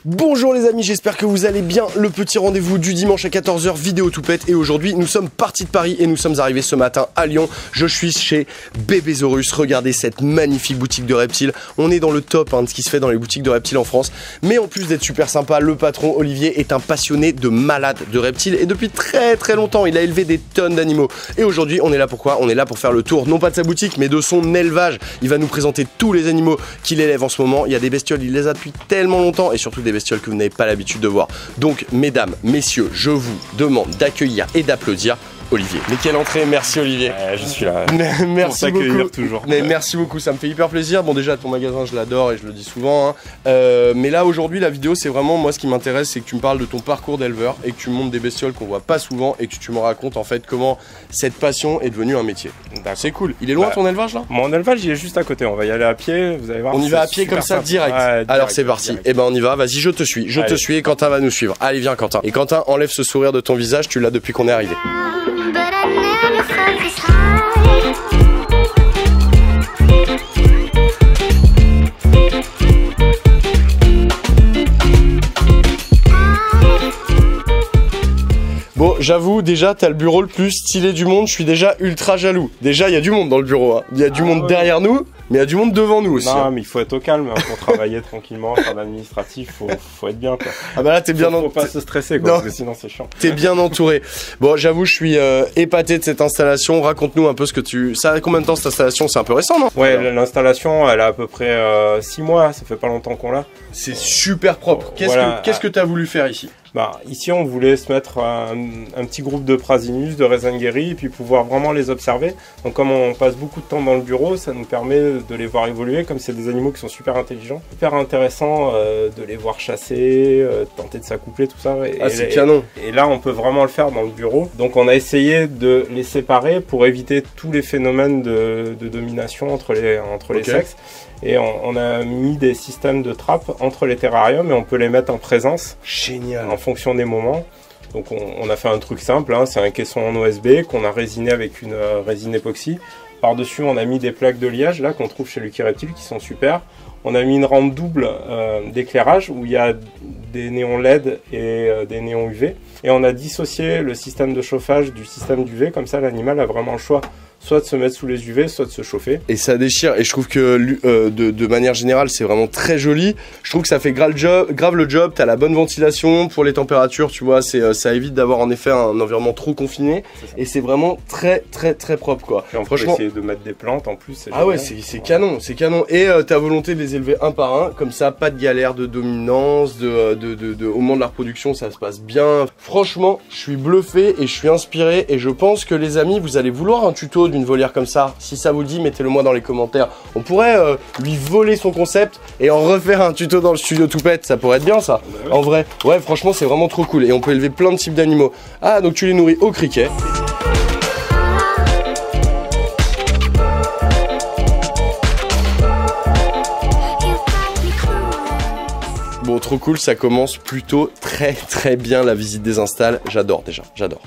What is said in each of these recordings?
Bonjour les amis, j'espère que vous allez bien. Le petit rendez-vous du dimanche à 14 h, vidéo tout pète. Et aujourd'hui, nous sommes partis de Paris et nous sommes arrivés ce matin à Lyon. Je suis chez Bébésaurus. Regardez cette magnifique boutique de reptiles. On est dans le top de ce qui se fait dans les boutiques de reptiles en France. Mais en plus d'être super sympa, le patron Olivier est un passionné de malade de reptiles. Et depuis très longtemps, il a élevé des tonnes d'animaux. Et aujourd'hui, on est là pourquoi? On est là pour faire le tour, non pas de sa boutique, mais de son élevage. Il va nous présenter tous les animaux qu'il élève en ce moment. Il y a des bestioles, il les a depuis tellement longtemps. Et surtout des bestioles que vous n'avez pas l'habitude de voir. Donc, mesdames, messieurs, je vous demande d'accueillir et d'applaudir Olivier. Mais quelle entrée, merci Olivier. Je suis là. Merci beaucoup. Toujours. Mais merci beaucoup, ça me fait hyper plaisir. Bon, déjà ton magasin, je l'adore et je le dis souvent. Hein. Mais là aujourd'hui, la vidéo, c'est vraiment moi ce qui m'intéresse, c'est que tu me parles de ton parcours d'éleveur et que tu montes des bestioles qu'on voit pas souvent et que tu me racontes en fait comment cette passion est devenue un métier. C'est cool. Il est loin ton élevage là? Mon élevage, il est juste à côté. On va y aller à pied. Vous allez voir. On y va à pied comme ça, direct. Alors c'est parti. Et ben on y va. Vas-y, je te suis. Je te suis et Quentin va nous suivre. Allez, viens Quentin. Et Quentin, enlève ce sourire de ton visage. Tu l'as depuis qu'on est arrivé. Bon, j'avoue, déjà, t'as le bureau le plus stylé du monde, je suis déjà ultra jaloux. Déjà, il y a du monde dans le bureau, hein. Il y a du monde derrière nous, mais il y a du monde devant nous aussi. Non, mais il faut être au calme hein, pour travailler tranquillement, faire l'administratif, faut être bien, quoi. Ah bah là, t'es bien entouré. Faut pas se stresser, quoi, parce que sinon c'est chiant. T'es bien entouré. Bon, j'avoue, je suis épaté de cette installation. Raconte-nous un peu ce que tu... Ça a combien de temps cette installation? C'est un peu récent, non? Ouais, l'installation, elle a à peu près 6 mois, ça fait pas longtemps qu'on l'a. C'est super propre. Qu'est-ce que t'as voulu faire ici? Bah, ici, on voulait se mettre un petit groupe de Prasinus, de raisins guéris, et puis pouvoir vraiment les observer. Donc, comme on passe beaucoup de temps dans le bureau, ça nous permet de les voir évoluer. Comme c'est des animaux qui sont super intelligents, super intéressant de les voir chasser, tenter de s'accoupler, tout ça. C'est canon. Et là, on peut vraiment le faire dans le bureau. Donc, on a essayé de les séparer pour éviter tous les phénomènes de domination entre les sexes. Et on a mis des systèmes de trappes entre les terrariums et on peut les mettre en présence. Génial. En fonction des moments. Donc on a fait un truc simple, hein, c'est un caisson en OSB qu'on a résiné avec une résine époxy. Par-dessus, on a mis des plaques de liège là qu'on trouve chez Lucky Reptile qui sont super. On a mis une rampe double d'éclairage où il y a des néons LED et des néons UV. Et on a dissocié le système de chauffage du système d'UV, comme ça l'animal a vraiment le choix. Soit de se mettre sous les UV, soit de se chauffer. Et ça déchire. Et je trouve que de manière générale, c'est vraiment très joli. Je trouve que ça fait grave le job. T'as la bonne ventilation pour les températures, tu vois. Ça évite d'avoir en effet un environnement trop confiné. Et c'est vraiment très propre, quoi. Et on peut essayer de mettre des plantes en plus. Ah ouais, c'est canon, c'est canon. Et ta volonté de les élever un par un, comme ça, pas de galère de dominance, au moment de la reproduction, ça se passe bien. Franchement, je suis bluffé et je suis inspiré. Et je pense que les amis, vous allez vouloir un tuto d'une volière comme ça. Si ça vous dit, mettez-le moi dans les commentaires. On pourrait lui voler son concept et en refaire un tuto dans le studio Toupette. Ça pourrait être bien ça. En vrai, ouais, franchement, c'est vraiment trop cool. Et on peut élever plein de types d'animaux. Ah, donc tu les nourris au criquet. Bon, trop cool, ça commence plutôt très bien la visite des installs. J'adore déjà, j'adore.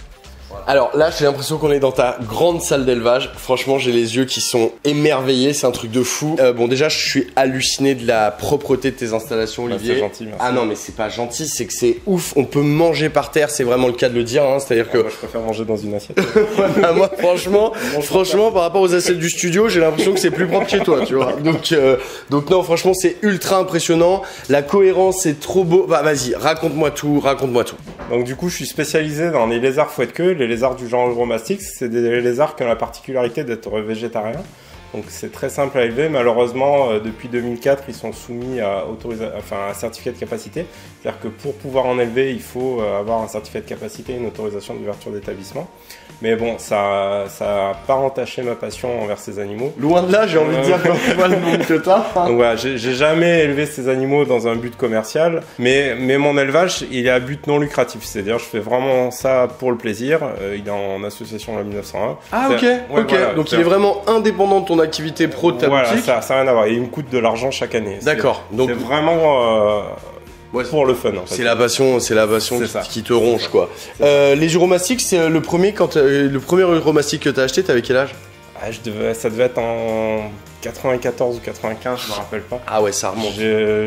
Alors là, j'ai l'impression qu'on est dans ta grande salle d'élevage. Franchement, j'ai les yeux qui sont émerveillés, c'est un truc de fou. Bon, déjà, je suis halluciné de la propreté de tes installations, Olivier. C'est gentil, merci. Ah non, mais c'est pas gentil, c'est que c'est ouf. On peut manger par terre, c'est vraiment le cas de le dire. Hein. C'est-à-dire que moi, je préfère manger dans une assiette. Bah, moi, franchement, par rapport aux assiettes du studio, j'ai l'impression que c'est plus propre chez toi, tu vois. Donc non, franchement, c'est ultra impressionnant. La cohérence, c'est trop beau. Bah, vas-y, raconte-moi tout. Donc du coup, je suis spécialisé dans les lézards fouette-queue. Les lézards du genre Uromastix, c'est des lézards qui ont la particularité d'être végétariens. Donc c'est très simple à élever. Malheureusement, depuis 2004, ils sont soumis à un certificat de capacité. C'est-à-dire que pour pouvoir en élever, il faut avoir un certificat de capacité et une autorisation d'ouverture d'établissement. Mais bon, ça n'a pas entaché ma passion envers ces animaux. Loin de là, j'ai envie de dire quand tu vois le monde que t'as. Donc voilà, j'ai jamais élevé ces animaux dans un but commercial, mais mon élevage, il est à but non lucratif. C'est-à-dire, je fais vraiment ça pour le plaisir. Il est en association la 1901. Ah ok. Voilà, donc il est vraiment indépendant de ton activité pro de ta boutique. Voilà, ça n'a rien à voir. Il me coûte de l'argent chaque année. D'accord. Donc c'est vraiment pour le fun. En fait. C'est la passion qui te ronge, quoi. Les uromastiques, c'est le premier uromastique que t'as acheté, t'avais quel âge? Ça devait être en 94 ou 95, je me rappelle pas. Ah ouais, ça remonte.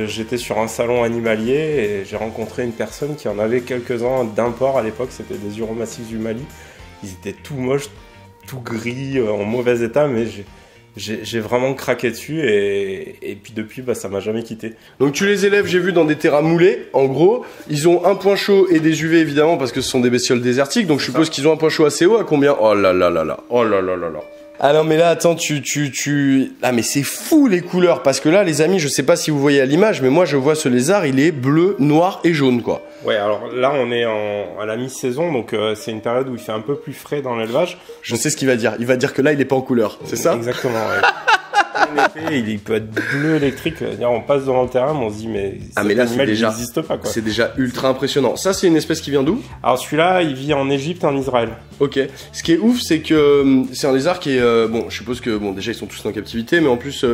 J'étais sur un salon animalier et j'ai rencontré une personne qui en avait quelques-uns d'import à l'époque, c'était des Uromastyx du Mali. Ils étaient tout moches, tout gris, en mauvais état, mais j'ai vraiment craqué dessus et puis depuis, bah, ça m'a jamais quitté. Donc tu les élèves, j'ai vu, dans des terrains moulés, en gros. Ils ont un point chaud et des UV évidemment parce que ce sont des bestioles désertiques. Donc je suppose qu'ils ont un point chaud assez haut. À combien? Oh là là là là. Oh là là là là. Ah non mais là attends Ah mais c'est fou les couleurs parce que là les amis je sais pas si vous voyez à l'image mais moi je vois ce lézard il est bleu, noir et jaune quoi. Ouais alors là on est à la mi-saison donc c'est une période où il fait un peu plus frais dans l'élevage. Je sais ce qu'il va dire, il va dire que là il est pas en couleur, c'est ça? Exactement ouais. Il peut être bleu électrique, on passe devant le terrain mais on se dit mais là c'est déjà, n'existe pas quoi. C'est déjà ultra impressionnant. Ça c'est une espèce qui vient d'où? Alors celui-là il vit en Égypte et en Israël. Ok. Ce qui est ouf c'est que c'est un lézard qui est bon je suppose que bon déjà ils sont tous en captivité mais en plus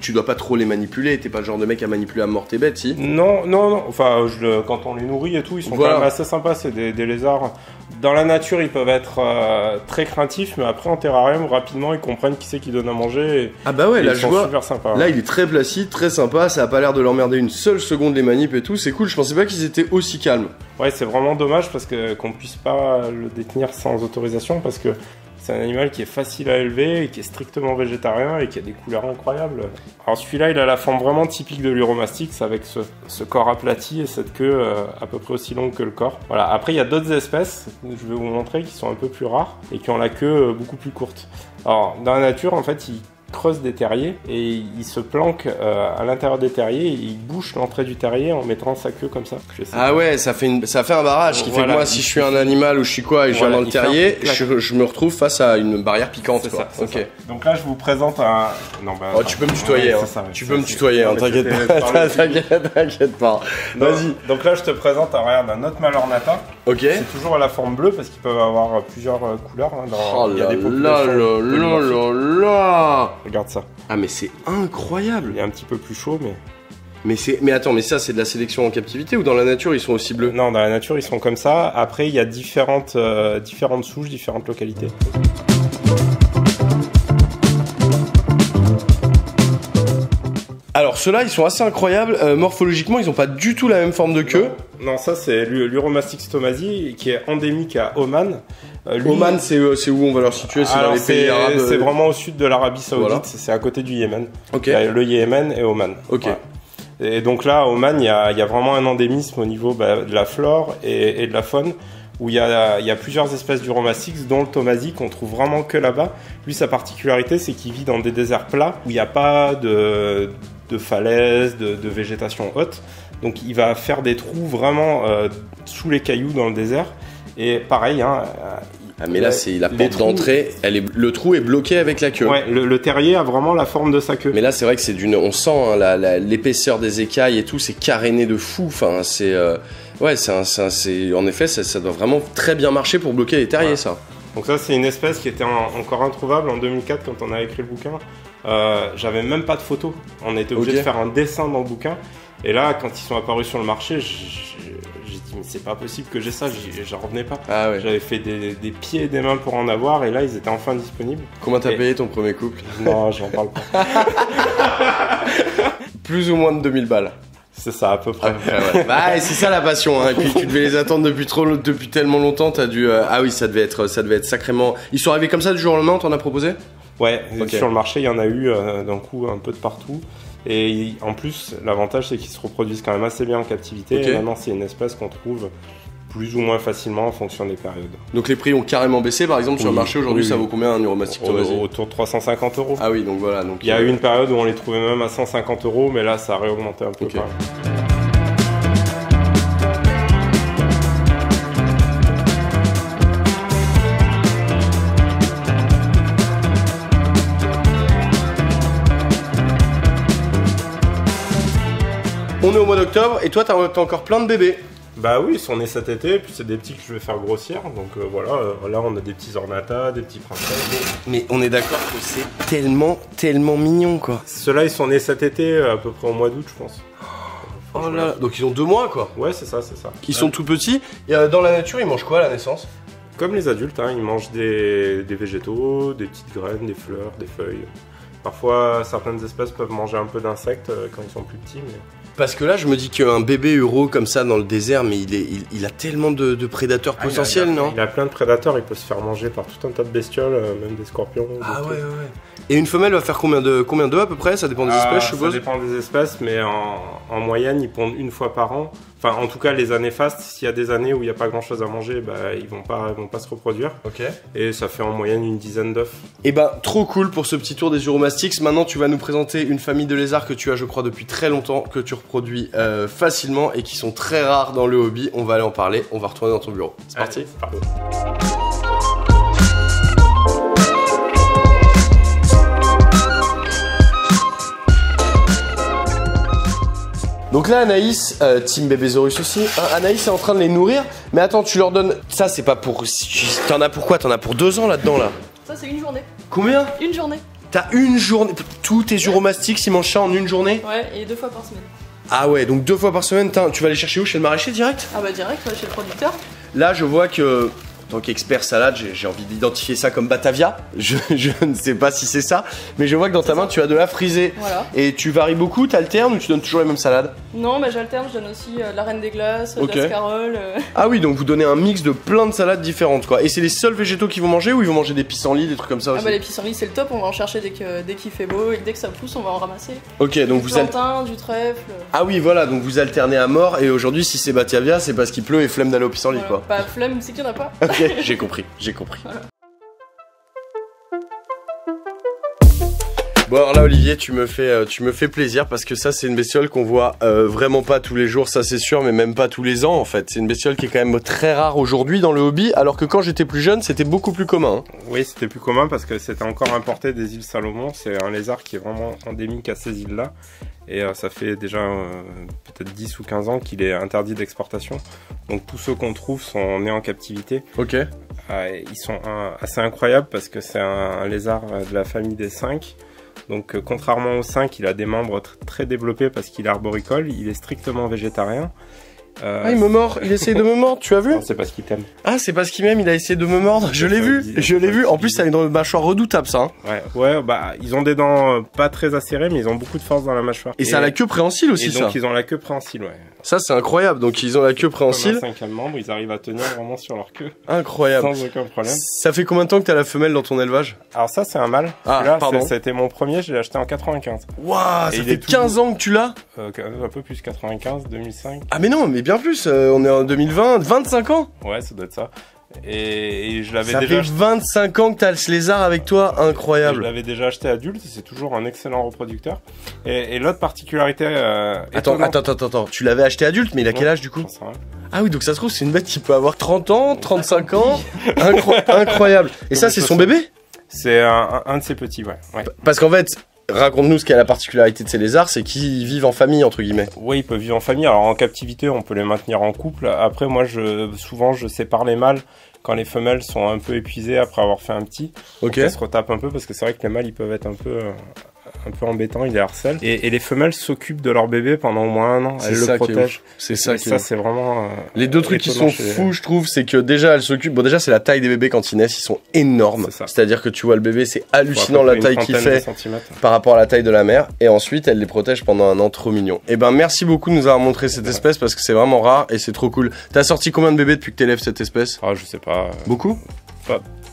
tu dois pas trop les manipuler, t'es pas le genre de mec à manipuler à mort tes bêtes si? Non, enfin quand on les nourrit et tout ils sont quand même assez sympas, c'est des lézards. Dans la nature ils peuvent être très craintifs mais après en terrarium rapidement ils comprennent qui c'est qui donne à manger et, ah bah ouais là ils je sont vois super sympas. Là il est très placide, très sympa, ça a pas l'air de l'emmerder une seule seconde les manips et tout, c'est cool, je pensais pas qu'ils étaient aussi calmes. Ouais c'est vraiment dommage parce que qu'on puisse pas le détenir sans autorisation parce que c'est un animal qui est facile à élever et qui est strictement végétarien et qui a des couleurs incroyables. Alors celui-là, il a la forme vraiment typique de l'Uromastyx avec ce corps aplati et cette queue à peu près aussi longue que le corps. Voilà. Après, il y a d'autres espèces, je vais vous montrer, qui sont un peu plus rares et qui ont la queue beaucoup plus courte. Alors, dans la nature, en fait, ils creusent des terriers et il se planque à l'intérieur des terriers et il bouche l'entrée du terrier en mettant sa queue comme ça. Ah ouais, ça fait un barrage qui fait que moi si je suis un animal ou je suis quoi et je viens dans le terrier, je me retrouve face à une barrière piquante quoi. Ça. Donc là je vous présente un... Non, bah, oh, tu peux me tutoyer, tu peux me tutoyer, t'inquiète pas, t'inquiète pas. Vas-y. Donc là je te présente un autre Malornata. Ok. C'est toujours à la forme bleue parce qu'ils peuvent avoir plusieurs couleurs. Oh là là là là là. Regarde ça. Ah mais c'est incroyable. Il est un petit peu plus chaud mais... Mais attends, mais ça c'est de la sélection en captivité ou dans la nature ils sont aussi bleus? Non, dans la nature ils sont comme ça. Après il y a différentes souches, différentes localités. Alors ceux-là ils sont assez incroyables, morphologiquement ils ont pas du tout la même forme de queue. Non ça c'est l'Uromastyx thomasi qui est endémique à Oman. Oman c'est où on va leur situer? C'est dans les pays arabes? C'est vraiment au sud de l'Arabie Saoudite, voilà. C'est à côté du Yémen. Ok. Il y a le Yémen et Oman. Ok. Voilà. Et donc là, Oman, il y a vraiment un endémisme au niveau de la flore et de la faune, où il y a plusieurs espèces d'Uromastyx, dont le thomasi qu'on trouve vraiment que là-bas. Lui, sa particularité, c'est qu'il vit dans des déserts plats, où il n'y a pas de falaises, de végétation haute. Donc il va faire des trous vraiment sous les cailloux dans le désert. Et pareil, ah mais là c'est la porte d'entrée, le trou est bloqué avec la queue. Ouais, le terrier a vraiment la forme de sa queue. Mais là c'est vrai que c'est on sent l'épaisseur des écailles et tout, c'est caréné de fou. Enfin c'est ouais en effet ça doit vraiment très bien marcher pour bloquer les terriers, ouais. Ça. Donc ça c'est une espèce qui était encore introuvable en 2004 quand on a écrit le bouquin. J'avais même pas de photos. On était obligé de faire un dessin dans le bouquin. Et là quand ils sont apparus sur le marché, j'ai dit mais c'est pas possible que j'ai ça, j'en revenais pas. Ah ouais. J'avais fait des pieds et des mains pour en avoir et là ils étaient enfin disponibles. Comment t'as payé ton premier couple? Non, j'en parle pas. Plus ou moins de 2000 balles. C'est ça à peu près. Ouais. Bah c'est ça la passion hein. Et puis tu devais les attendre depuis tellement longtemps, t'as dû ah oui ça devait être sacrément. Ils sont arrivés comme ça du jour au lendemain, t'en as proposé? Ouais, okay. Sur le marché il y en a eu d'un coup un peu de partout. Et en plus, l'avantage c'est qu'ils se reproduisent quand même assez bien en captivité. Okay. Et maintenant, c'est une espèce qu'on trouve plus ou moins facilement en fonction des périodes. Donc les prix ont carrément baissé, par exemple, sur le marché aujourd'hui, ça vaut combien un Uromastyx thomasi? Autour de 350 €. Ah oui, donc voilà. Donc, il y a eu une période où on les trouvait même à 150 €, mais là, ça a réaugmenté un peu. Okay. On est au mois d'octobre et toi t'as encore plein de bébés. Bah oui, ils sont nés cet été, puis c'est des petits que je vais faire grossir. Donc voilà, là on a des petits ornata, des petits princesses. Mais on est d'accord que c'est tellement mignon quoi. Ceux-là ils sont nés cet été, à peu près au mois d'août je pense. Oh là là, donc ils ont 2 mois quoi. Ouais c'est ça. Ils sont tout petits. Et dans la nature ils mangent quoi à la naissance? Comme les adultes, hein, ils mangent des végétaux, des petites graines, des fleurs, des feuilles. Parfois, certaines espèces peuvent manger un peu d'insectes quand ils sont plus petits. Mais... Parce que là, je me dis qu'un bébé euro comme ça dans le désert, mais il a tellement de prédateurs potentiels, non? Il a plein de prédateurs, il peut se faire manger par tout un tas de bestioles, même des scorpions. Ah ouais. Et une femelle va faire combien d'œufs à peu près? Ça dépend des espèces, je suppose? Ça dépend des espèces, mais en moyenne, ils pondent une fois par an. Enfin, en tout cas, les années fastes, s'il y a des années où il n'y a pas grand chose à manger, ils vont pas se reproduire. Ok. Et ça fait en moyenne une dizaine d'œufs. Et trop cool pour ce petit tour des uromastyx. Maintenant, tu vas nous présenter une famille de lézards que tu as, je crois, depuis très longtemps, que tu reproduis facilement et qui sont très rares dans le hobby. On va aller en parler, on va retourner dans ton bureau. C'est parti? C'est parti. Donc là, Anaïs, Team Bébésaurus aussi, hein, Anaïs est en train de les nourrir. Mais attends, tu leur donnes... Ça, c'est pas pour... T'en as pour quoi? T'en as pour 2 ans là-dedans, là? Ça, c'est une journée. Combien? Une journée. T'as une journée? Tous tes uromastyx, ils mangent ça en une journée? Ouais, et 2 fois par semaine. Ah ouais, donc 2 fois par semaine, tu vas les chercher où? Chez le maraîcher direct? Ah bah direct, ouais, chez le producteur. Là, je vois que... En tant qu'expert salade, j'ai envie d'identifier ça comme Batavia. Je ne sais pas si c'est ça, mais je vois que dans ta main, tu as de la frisée. Voilà. Et tu varies beaucoup, t'alternes ou tu donnes toujours les mêmes salades? Non, mais j'alterne, je donne aussi de la reine des glaces, de la scarole. Ah oui, donc vous donnez un mix de plein de salades différentes, quoi. Et c'est les seuls végétaux qu'ils vont manger ou ils vont manger des pissenlits, des trucs comme ça aussi? Ah bah les pissenlits, c'est le top, on va en chercher dès qu'il fait beau et dès que ça pousse, on va en ramasser. Ok, donc du plantain, du trèfle. Ah oui, voilà, donc vous alternez à mort et aujourd'hui, si c'est Batavia, c'est parce qu'il pleut et flemme d'aller au pissenlit, Voilà. quoi. Bah flemme, c'est qu'il n'y en a pas. Ok, j'ai compris. Voilà. Bon alors là Olivier, tu me fais plaisir parce que ça c'est une bestiole qu'on voit vraiment pas tous les jours, ça c'est sûr, mais même pas tous les ans en fait. C'est une bestiole qui est quand même très rare aujourd'hui dans le hobby, alors que quand j'étais plus jeune c'était beaucoup plus commun. Hein. Oui, c'était plus commun parce que c'était encore importé des îles Salomon. C'est un lézard qui est vraiment endémique à ces îles-là. Et ça fait déjà peut-être 10 ou 15 ans qu'il est interdit d'exportation. Donc tous ceux qu'on trouve sont nés en captivité. Ok. Ils sont assez incroyables parce que c'est un lézard de la famille des 5. Donc contrairement aux 5, il a des membres très développés parce qu'il est arboricole, il est strictement végétarien. Ah, il me mord, il essaye de me mordre, tu as vu? Non, c'est parce qu'il t'aime. Ah, c'est parce qu'il m'aime, il a essayé de me mordre, je l'ai vu, En plus, ça a une mâchoire redoutable, ça. Hein. Ouais, bah, ils ont des dents pas très acérées, mais ils ont beaucoup de force dans la mâchoire. Et ça a la queue préhensile aussi, ça. Donc, ils ont la queue préhensile, ouais. Ça, c'est incroyable, donc ils ont la queue préhensile. Comme un 5e membre, ils arrivent à tenir vraiment sur leur queue. Incroyable. Sans aucun problème. Ça fait combien de temps que t'as la femelle dans ton élevage? Alors ça, c'est un mâle. Ah, là, pardon. C'était mon premier, je l'ai acheté en 95. Waouh, ça fait 15 ans que tu l'as? Un peu plus, 95, 2005. Ah mais non, mais bien plus, on est en 2020, 25 ans? Ouais, ça doit être ça. Et je l'avais déjà acheté. Ça fait 25 ans que t'as ce lézard avec toi, incroyable. Je l'avais déjà acheté adulte, c'est toujours un excellent reproducteur. Et l'autre particularité... Attends, tu l'avais acheté adulte, mais il a quel âge du coup? Ah oui, donc ça se trouve, c'est une bête qui peut avoir 30 ans, 35 ans. Incroyable. Et ça, c'est son bébé? C'est un de ses petits, ouais. Parce qu'en fait... Raconte-nous ce qu'est la particularité de ces lézards, c'est qu'ils vivent en famille, entre guillemets. Oui, ils peuvent vivre en famille. Alors en captivité, on peut les maintenir en couple. Après, moi, souvent, je sépare les mâles quand les femelles sont un peu épuisées après avoir fait un petit. Ok. Elles se retapent un peu parce que c'est vrai que les mâles, ils peuvent être un peu embêtants, ils les harcèlent. Et les femelles s'occupent de leur bébé pendant au moins 1 an. Elles le protègent. C'est ça qui est ça, c'est vraiment... les deux trucs qui sont fous, je trouve, c'est que déjà, elles s'occupent... Bon, déjà, c'est la taille des bébés quand ils naissent, ils sont énormes. C'est-à-dire que tu vois le bébé, c'est hallucinant la taille qu'il fait par rapport à la taille de la mère. Et ensuite, elle les protège pendant 1 an, trop mignon. Et ben, merci beaucoup de nous avoir montré cette espèce parce que c'est vraiment rare et c'est trop cool. T'as sorti combien de bébés depuis que t'élèves cette espèce? Ah, je sais pas. Beaucoup?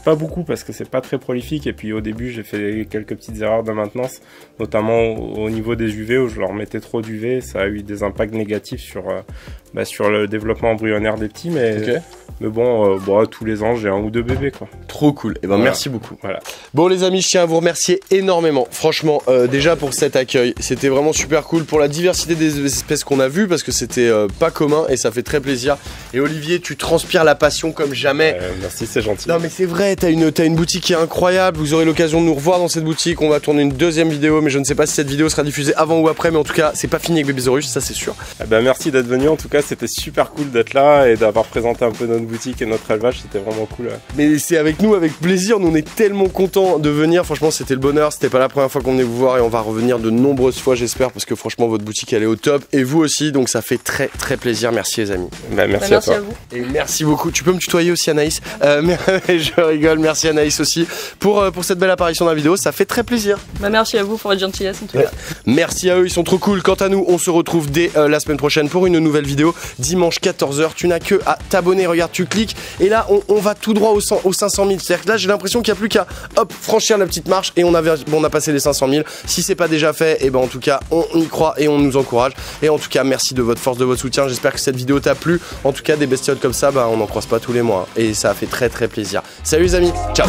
Pas beaucoup parce que c'est pas très prolifique et puis au début j'ai fait quelques petites erreurs de maintenance, notamment au niveau des UV où je leur mettais trop d'UV, ça a eu des impacts négatifs sur le développement embryonnaire des petits, mais bon, tous les ans j'ai 1 ou 2 bébés quoi. Trop cool, et ben voilà. Merci beaucoup. Voilà. Bon les amis, je tiens à vous remercier énormément, franchement, déjà pour cet accueil, c'était vraiment super cool, pour la diversité des espèces qu'on a vues parce que c'était pas commun et ça fait très plaisir. Et Olivier, tu transpires la passion comme jamais. Merci, c'est gentil. Non mais c'est vrai, t'as une boutique qui est incroyable, vous aurez l'occasion de nous revoir dans cette boutique, on va tourner une 2e vidéo, mais je ne sais pas si cette vidéo sera diffusée avant ou après, mais en tout cas c'est pas fini avec Bébésaurus, ça c'est sûr. Merci d'être venu, en tout cas c'était super cool d'être là et d'avoir présenté un peu notre boutique et notre élevage, c'était vraiment cool. Mais c'est avec nous, avec plaisir, nous on est tellement contents content de venir. Franchement, c'était le bonheur. C'était pas la première fois qu'on venait vous voir et on va revenir de nombreuses fois, j'espère, parce que franchement, votre boutique elle est au top et vous aussi. Donc ça fait très très plaisir. Merci les amis. Merci à toi. vous. Et merci beaucoup. Tu peux me tutoyer aussi, Anaïs. Mais je rigole. Merci Anaïs aussi pour cette belle apparition dans la vidéo. Ça fait très plaisir. Merci à vous pour votre gentillesse en tout cas. Merci à eux, ils sont trop cool. Quant à nous, on se retrouve dès la semaine prochaine pour une nouvelle vidéo. Dimanche 14h, tu n'as que à t'abonner. Regarde, tu cliques et là, on va tout droit aux 500 000. C'est-à-dire que là, j'ai l'impression qu'il n'y a plus qu'à franchir la petite marche et on a passé les 500 000. Si c'est pas déjà fait, et ben en tout cas, on y croit et on nous encourage. Et en tout cas, merci de votre force, de votre soutien. J'espère que cette vidéo t'a plu. En tout cas, des bestioles comme ça, on n'en croise pas tous les mois. Et ça a fait très très plaisir. Salut les amis, ciao.